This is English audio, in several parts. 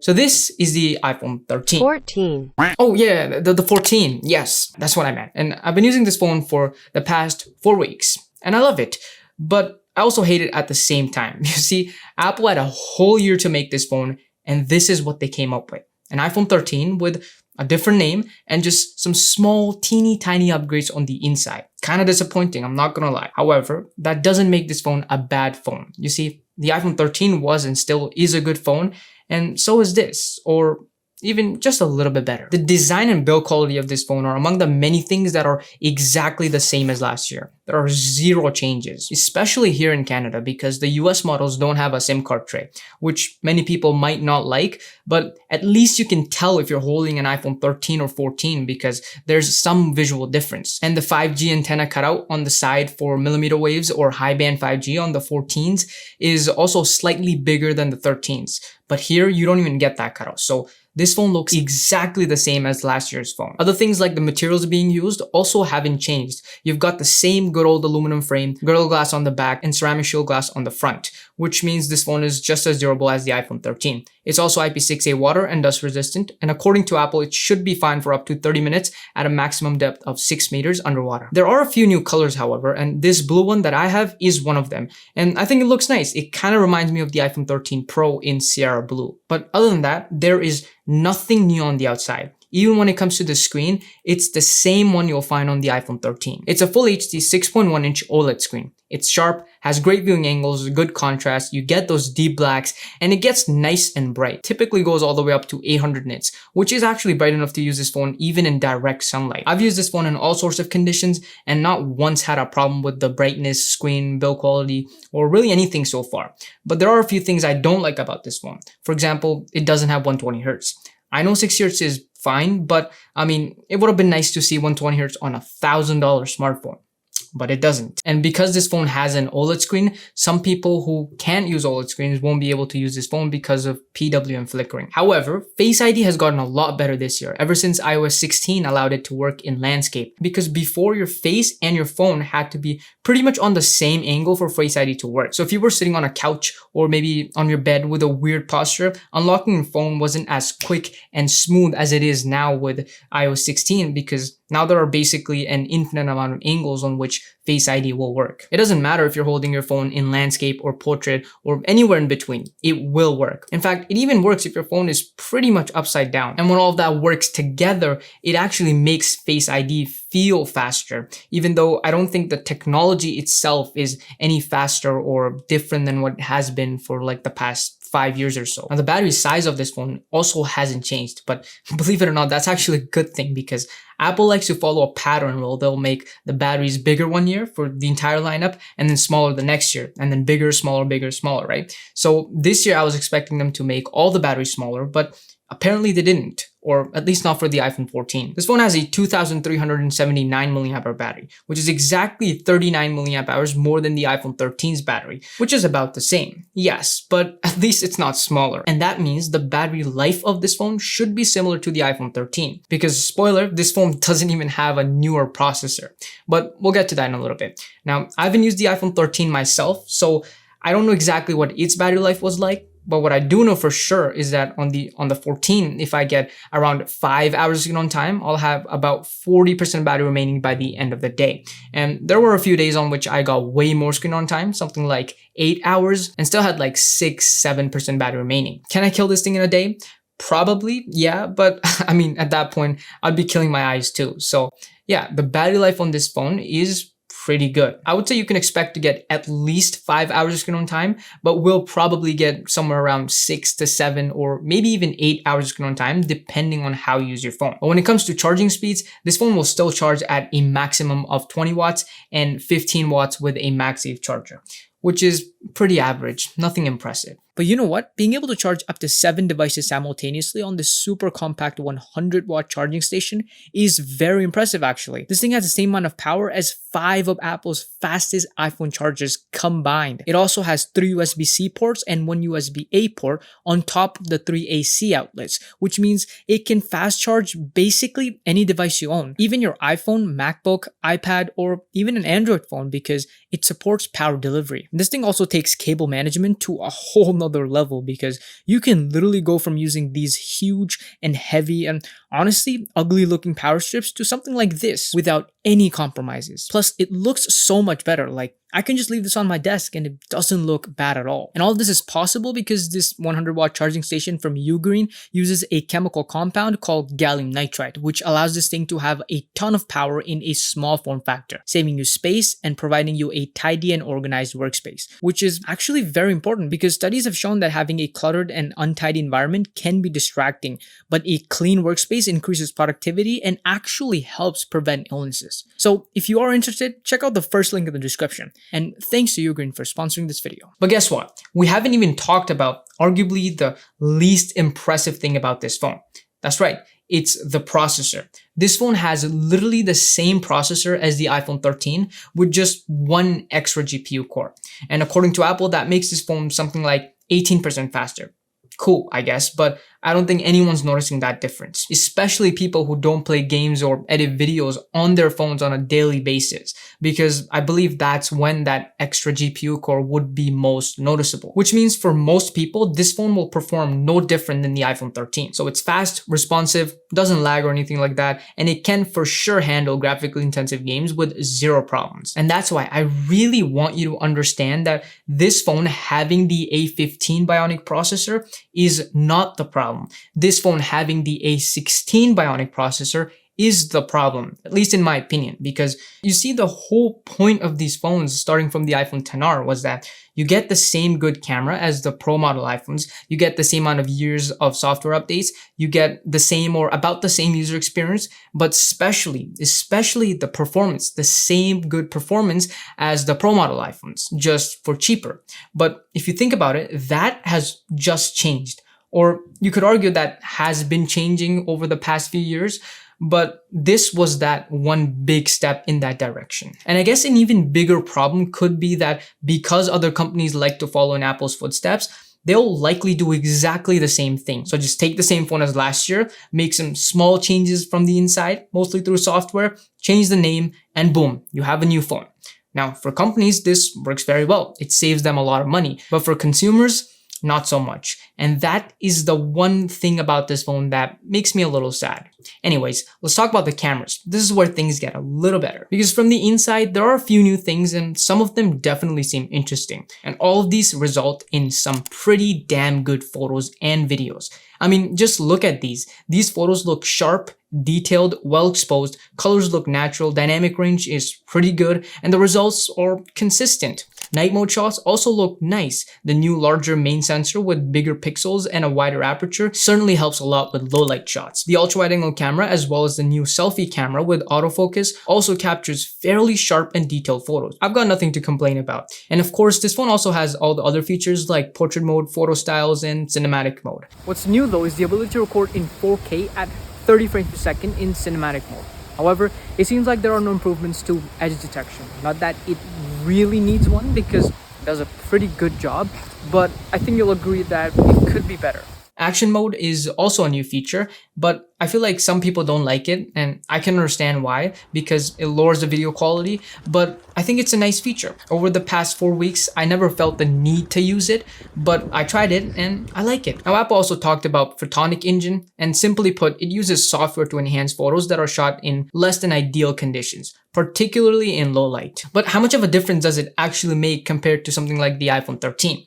So this is the iPhone 13. 14. Oh yeah, the 14. Yes, that's what I meant. And I've been using this phone for the past 4 weeks and I love it. But I also hate it at the same time. You see, Apple had a whole year to make this phone and this is what they came up with. An iPhone 13 with a different name and just some small teeny tiny upgrades on the inside. Kind of disappointing, I'm not gonna lie. However, that doesn't make this phone a bad phone. You see, the iPhone 13 was and still is a good phone, and so is this, or even just a little bit better. The design and build quality of this phone are among the many things that are exactly the same as last year. There are zero changes, especially here in Canada because the US models don't have a SIM card tray, which many people might not like, but at least you can tell if you're holding an iPhone 13 or 14 because there's some visual difference. And the 5G antenna cutout on the side for millimeter waves or high band 5G on the 14s is also slightly bigger than the 13s. But here you don't even get that cutout. So this phone looks exactly the same as last year's phone. Other things like the materials being used also haven't changed. You've got the same good old aluminum frame, Gorilla Glass on the back, and ceramic shield glass on the front, which means this phone is just as durable as the iPhone 13. It's also IP68 water and dust resistant, and according to Apple, it should be fine for up to 30 minutes at a maximum depth of 6 meters underwater. There are a few new colors, however, and this blue one that I have is one of them, and I think it looks nice. It kind of reminds me of the iPhone 13 Pro in Sierra Blue. But other than that, there is nothing new on the outside. Even when it comes to the screen, it's the same one you'll find on the iPhone 13. It's a full HD 6.1-inch OLED screen. It's sharp, has great viewing angles, good contrast, you get those deep blacks, and it gets nice and bright. Typically goes all the way up to 800 nits, which is actually bright enough to use this phone even in direct sunlight. I've used this phone in all sorts of conditions and not once had a problem with the brightness, screen, build quality, or really anything so far. But there are a few things I don't like about this phone. For example, it doesn't have 120 Hz. I know 60 Hz is fine, but I mean, it would have been nice to see 120 Hz on a $1,000 smartphone. But it doesn't. And because this phone has an OLED screen, some people who can't use OLED screens won't be able to use this phone because of PWM flickering. However, Face ID has gotten a lot better this year, ever since iOS 16 allowed it to work in landscape. Because before, your face and your phone had to be pretty much on the same angle for Face ID to work. So if you were sitting on a couch or maybe on your bed with a weird posture, unlocking your phone wasn't as quick and smooth as it is now with iOS 16 because now there are basically an infinite amount of angles on which Face ID will work. It doesn't matter if you're holding your phone in landscape or portrait or anywhere in between, it will work. In fact, it even works if your phone is pretty much upside down. And when all of that works together, it actually makes Face ID feel faster, even though I don't think the technology itself is any faster or different than what it has been for like the past 5 years or so. Now the battery size of this phone also hasn't changed, but believe it or not, that's actually a good thing because Apple likes to follow a pattern where they'll make the batteries bigger one year for the entire lineup and then smaller the next year and then bigger, smaller, right? So this year I was expecting them to make all the batteries smaller, but apparently they didn't, or at least not for the iPhone 14. This phone has a 2379 mAh battery, which is exactly 39 mAh more than the iPhone 13's battery, which is about the same. Yes, but at least it's not smaller. And that means the battery life of this phone should be similar to the iPhone 13. Because spoiler, this phone doesn't even have a newer processor. But we'll get to that in a little bit. Now, I haven't used the iPhone 13 myself, so I don't know exactly what its battery life was like. But what I do know for sure is that on the 14, if I get around 5 hours of screen on time, I'll have about 40% battery remaining by the end of the day. And there were a few days on which I got way more screen on time, something like 8 hours, and still had like 6-7% battery remaining. Can I kill this thing in a day? Probably, yeah, but I mean, at that point, I'd be killing my eyes too. So yeah, the battery life on this phone is pretty good. I would say you can expect to get at least 5 hours of screen on time, but we'll probably get somewhere around 6 to 7 or maybe even 8 hours of screen on time, depending on how you use your phone. But when it comes to charging speeds, this phone will still charge at a maximum of 20 watts and 15 watts with a MagSafe charger, which is pretty average, nothing impressive. But you know what? Being able to charge up to 7 devices simultaneously on this super compact 100-watt charging station is very impressive actually. This thing has the same amount of power as 5 of Apple's fastest iPhone chargers combined. It also has 3 USB-C ports and 1 USB-A port on top of the 3 AC outlets, which means it can fast charge basically any device you own, even your iPhone, MacBook, iPad, or even an Android phone because it supports power delivery. This thing also takes cable management to a whole nother nother level because you can literally go from using these huge and heavy and honestly ugly looking power strips to something like this without any compromises. Plus, it looks so much better. Like, I can just leave this on my desk and it doesn't look bad at all. And all of this is possible because this 100-watt charging station from Ugreen uses a chemical compound called gallium nitride, which allows this thing to have a ton of power in a small form factor, saving you space and providing you a tidy and organized workspace, which is actually very important because studies have shown that having a cluttered and untidy environment can be distracting, but a clean workspace increases productivity and actually helps prevent illnesses. So if you are interested, check out the first link in the description. And thanks to Ugreen for sponsoring this video. But guess what? We haven't even talked about arguably the least impressive thing about this phone. That's right, it's the processor. This phone has literally the same processor as the iPhone 13 with just one extra GPU core. And according to Apple, that makes this phone something like 18% faster. Cool, I guess, but I don't think anyone's noticing that difference, especially people who don't play games or edit videos on their phones on a daily basis, because I believe that's when that extra GPU core would be most noticeable, which means for most people, this phone will perform no different than the iPhone 13. So it's fast, responsive, doesn't lag or anything like that, and it can for sure handle graphically intensive games with zero problems. And that's why I really want you to understand that this phone having the A15 Bionic processor is not the problem. This phone having the A16 Bionic processor is the problem, at least in my opinion, because you see the whole point of these phones starting from the iPhone XR was that you get the same good camera as the Pro model iPhones, you get the same amount of years of software updates, you get the same or about the same user experience, but especially the performance, the same good performance as the Pro model iPhones, just for cheaper. But if you think about it, that has just changed. Or you could argue that has been changing over the past few years, but this was that one big step in that direction. And I guess an even bigger problem could be that because other companies like to follow in Apple's footsteps, they'll likely do exactly the same thing. So just take the same phone as last year, make some small changes from the inside, mostly through software, change the name, and boom, you have a new phone. Now, for companies, this works very well. It saves them a lot of money. But for consumers, not so much. And that is the one thing about this phone that makes me a little sad. Anyways, let's talk about the cameras. This is where things get a little better. Because from the inside, there are a few new things and some of them definitely seem interesting. And all of these result in some pretty damn good photos and videos. I mean, just look at these. These photos look sharp, detailed, well exposed, colors look natural, dynamic range is pretty good, and the results are consistent. Night mode shots also look nice. The new larger main sensor with bigger pixels and a wider aperture certainly helps a lot with low light shots. The ultra wide angle camera as well as the new selfie camera with autofocus also captures fairly sharp and detailed photos. I've got nothing to complain about. And of course, this phone also has all the other features like portrait mode, photo styles, and cinematic mode. What's new though is the ability to record in 4K at 30 frames per second in cinematic mode. However, it seems like there are no improvements to edge detection. Not that it really needs one because it does a pretty good job, but I think you'll agree that it could be better. Action mode is also a new feature, but I feel like some people don't like it, and I can understand why, because it lowers the video quality, but I think it's a nice feature. Over the past 4 weeks, I never felt the need to use it, but I tried it and I like it. Now, Apple also talked about Photonic Engine, and simply put, it uses software to enhance photos that are shot in less than ideal conditions, particularly in low light. But how much of a difference does it actually make compared to something like the iPhone 13?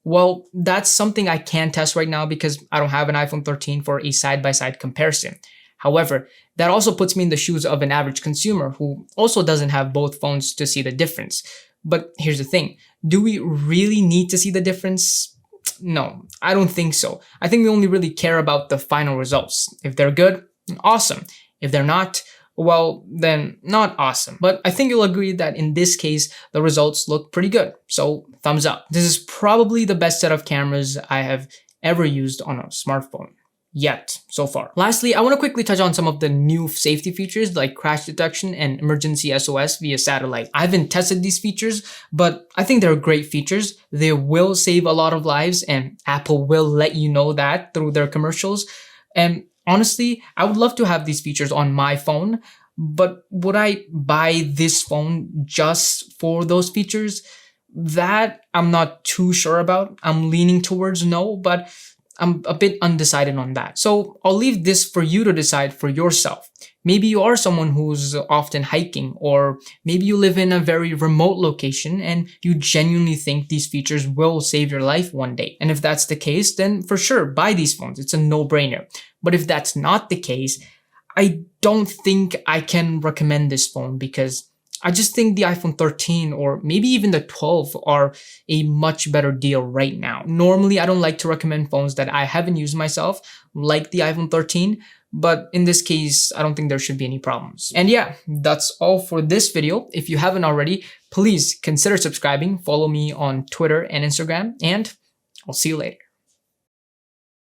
Well, that's something I can't test right now because I don't have an iPhone 13 for a side-by-side comparison. However, that also puts me in the shoes of an average consumer who also doesn't have both phones to see the difference. But here's the thing, do we really need to see the difference? No, I don't think so. I think we only really care about the final results. If they're good, awesome. If they're not, well, then not awesome. But I think you'll agree that in this case, the results look pretty good. So thumbs up. This is probably the best set of cameras I have ever used on a smartphone. Yet, so far. Lastly, I want to quickly touch on some of the new safety features like crash detection and emergency SOS via satellite. I haven't tested these features, but I think they're great features. They will save a lot of lives and Apple will let you know that through their commercials. And honestly, I would love to have these features on my phone, but would I buy this phone just for those features? That I'm not too sure about. I'm leaning towards no, but I'm a bit undecided on that. So I'll leave this for you to decide for yourself. Maybe you are someone who's often hiking, or maybe you live in a very remote location and you genuinely think these features will save your life one day. And if that's the case, then for sure, buy these phones. It's a no-brainer. But if that's not the case, I don't think I can recommend this phone, because I just think the iPhone 13 or maybe even the 12 are a much better deal right now. Normally, I don't like to recommend phones that I haven't used myself, like the iPhone 13, but in this case, I don't think there should be any problems. And yeah, that's all for this video. If you haven't already, please consider subscribing, follow me on Twitter and Instagram, and I'll see you later.